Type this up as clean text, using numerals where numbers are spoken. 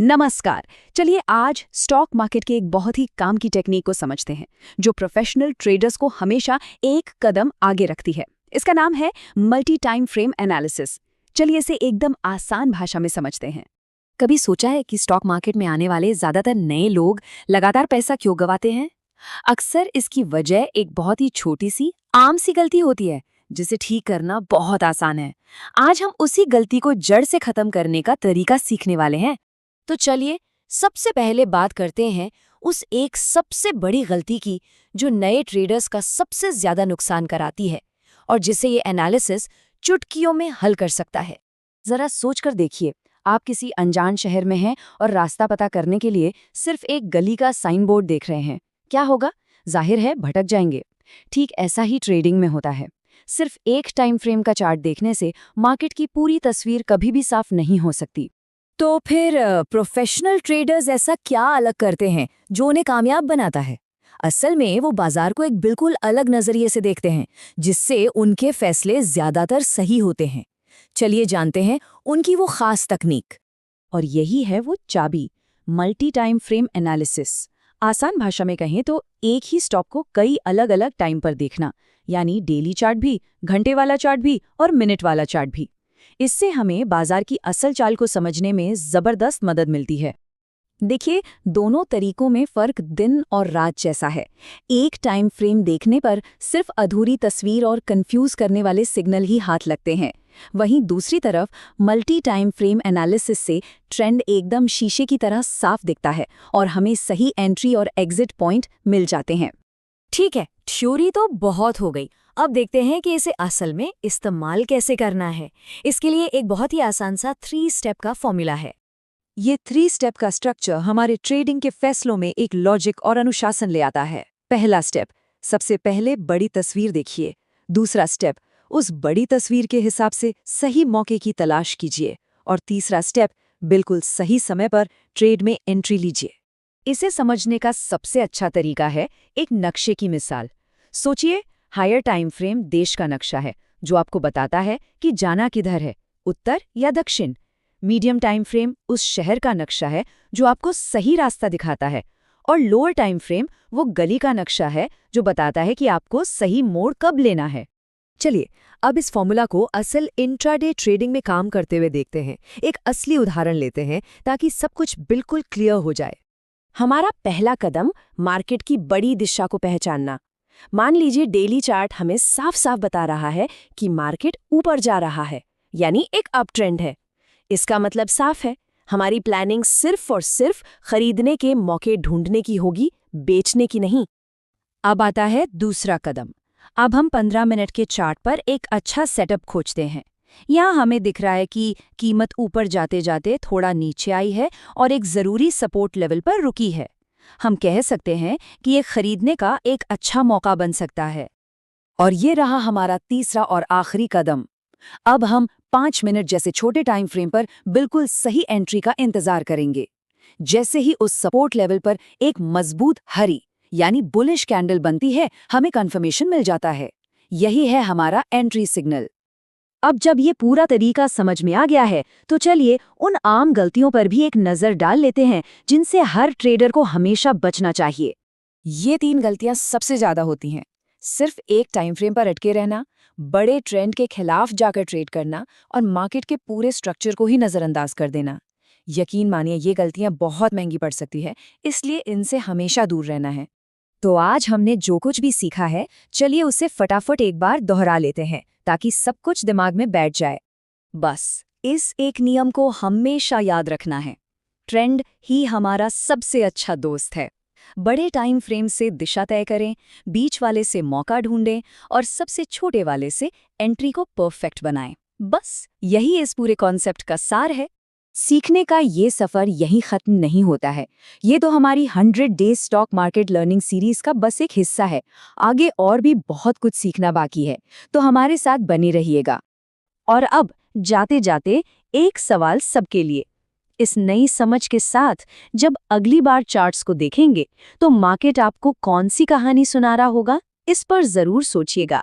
नमस्कार। चलिए आज स्टॉक मार्केट के एक बहुत ही काम की टेक्निक को समझते हैं जो प्रोफेशनल ट्रेडर्स को हमेशा एक कदम आगे रखती है। इसका नाम है मल्टी टाइम फ्रेम एनालिसिस। चलिए इसे एकदम आसान भाषा में समझते हैं। कभी सोचा है कि स्टॉक मार्केट में आने वाले ज्यादातर नए लोग लगातार पैसा क्यों गंवाते हैं? अक्सर इसकी वजह एक बहुत ही छोटी सी आम सी गलती होती है जिसे ठीक करना बहुत आसान है। आज हम उसी गलती को जड़ से खत्म करने का तरीका सीखने वाले हैं। तो चलिए सबसे पहले बात करते हैं उस एक सबसे बड़ी गलती की जो नए ट्रेडर्स का सबसे ज्यादा नुकसान कराती है और जिसे ये एनालिसिस चुटकियों में हल कर सकता है। जरा सोचकर देखिए, आप किसी अनजान शहर में हैं और रास्ता पता करने के लिए सिर्फ एक गली का साइन बोर्ड देख रहे हैं। क्या होगा? जाहिर है भटक जाएंगे। ठीक ऐसा ही ट्रेडिंग में होता है। सिर्फ एक टाइम फ्रेम का चार्ट देखने से मार्केट की पूरी तस्वीर कभी भी साफ नहीं हो सकती। तो फिर प्रोफेशनल ट्रेडर्स ऐसा क्या अलग करते हैं जो उन्हें कामयाब बनाता है? असल में वो बाजार को एक बिल्कुल अलग नजरिए से देखते हैं जिससे उनके फैसले ज्यादातर सही होते हैं। चलिए जानते हैं उनकी वो खास तकनीक। और यही है वो चाबी, मल्टी टाइम फ्रेम एनालिसिस। आसान भाषा में कहें तो एक ही स्टॉक को कई अलग अलग टाइम पर देखना, यानी डेली चार्ट भी, घंटे वाला चार्ट भी और मिनट वाला चार्ट भी। इससे हमें बाजार की असल चाल को समझने में जबरदस्त मदद मिलती है। देखिए, दोनों तरीकों में फर्क दिन और रात जैसा है। एक टाइम फ्रेम देखने पर सिर्फ अधूरी तस्वीर और कंफ्यूज करने वाले सिग्नल ही हाथ लगते हैं। वहीं दूसरी तरफ मल्टी टाइम फ्रेम एनालिसिस से ट्रेंड एकदम शीशे की तरह साफ दिखता है और हमें सही एंट्री और एग्जिट पॉइंट मिल जाते हैं। ठीक है, थ्योरी तो बहुत हो गई। अब देखते हैं कि इसे असल में इस्तेमाल कैसे करना है। इसके लिए एक बहुत ही आसान सा 3 स्टेप का फॉर्मूला है। ये 3 स्टेप का स्ट्रक्चर हमारे ट्रेडिंग के फैसलों में एक लॉजिक और अनुशासन ले आता है। पहला स्टेप, सबसे पहले बड़ी तस्वीर देखिए। दूसरा स्टेप, उस बड़ी तस्वीर के हिसाब से सही मौके की तलाश कीजिए। और तीसरा स्टेप, बिल्कुल सही समय पर ट्रेड में एंट्री लीजिए। इसे समझने का सबसे अच्छा तरीका है एक नक्शे की मिसाल। सोचिए, हायर टाइम फ्रेम देश का नक्शा है जो आपको बताता है कि जाना किधर है, उत्तर या दक्षिण। मीडियम टाइम फ्रेम उस शहर का नक्शा है जो आपको सही रास्ता दिखाता है। और लोअर टाइम फ्रेम वो गली का नक्शा है जो बताता है कि आपको सही मोड़ कब लेना है। चलिए अब इस फॉर्मूला को असल इंट्राडे ट्रेडिंग में काम करते हुए देखते हैं। एक असली उदाहरण लेते हैं ताकि सब कुछ बिल्कुल क्लियर हो जाए। हमारा पहला कदम मार्केट की बड़ी दिशा को पहचानना। मान लीजिए डेली चार्ट हमें साफ साफ बता रहा है कि मार्केट ऊपर जा रहा है, यानी एक अप ट्रेंड है। इसका मतलब साफ है, हमारी प्लानिंग सिर्फ और सिर्फ खरीदने के मौके ढूंढने की होगी, बेचने की नहीं। अब आता है दूसरा कदम। अब हम 15 मिनट के चार्ट पर एक अच्छा सेटअप खोजते हैं। यहाँ हमें दिख रहा है कि कीमत ऊपर जाते जाते थोड़ा नीचे आई है और एक ज़रूरी सपोर्ट लेवल पर रुकी है। हम कह सकते हैं कि ये खरीदने का एक अच्छा मौका बन सकता है। और ये रहा हमारा तीसरा और आखिरी कदम। अब हम 5 मिनट जैसे छोटे टाइम फ्रेम पर बिल्कुल सही एंट्री का इंतजार करेंगे। जैसे ही उस सपोर्ट लेवल पर एक मजबूत हरी यानी बुलिश कैंडल बनती है, हमें कंफर्मेशन मिल जाता है। यही है हमारा एंट्री सिग्नल। अब जब ये पूरा तरीका समझ में आ गया है तो चलिए उन आम गलतियों पर भी एक नज़र डाल लेते हैं जिनसे हर ट्रेडर को हमेशा बचना चाहिए। ये 3 गलतियां सबसे ज़्यादा होती हैं। सिर्फ एक टाइम फ्रेम पर अटके रहना, बड़े ट्रेंड के खिलाफ जाकर ट्रेड करना और मार्केट के पूरे स्ट्रक्चर को ही नज़रअंदाज कर देना। यकीन मानिए ये गलतियां बहुत महंगी पड़ सकती है, इसलिए इनसे हमेशा दूर रहना है। तो आज हमने जो कुछ भी सीखा है, चलिए उसे फटाफट एक बार दोहरा लेते हैं ताकि सब कुछ दिमाग में बैठ जाए। बस इस एक नियम को हमेशा याद रखना है, ट्रेंड ही हमारा सबसे अच्छा दोस्त है। बड़े टाइम फ्रेम से दिशा तय करें, बीच वाले से मौका ढूंढें और सबसे छोटे वाले से एंट्री को परफेक्ट बनाएं। बस यही इस पूरे कॉन्सेप्ट का सार है। सीखने का ये सफ़र यहीं ख़त्म नहीं होता है। ये तो हमारी 100 days stock market learning series का बस एक हिस्सा है। आगे और भी बहुत कुछ सीखना बाकी है, तो हमारे साथ बने रहिएगा। और अब जाते जाते एक सवाल सबके लिए। इस नई समझ के साथ जब अगली बार चार्ट्स को देखेंगे तो मार्केट आपको कौन सी कहानी सुना रहा होगा, इस पर ज़रूर सोचिएगा।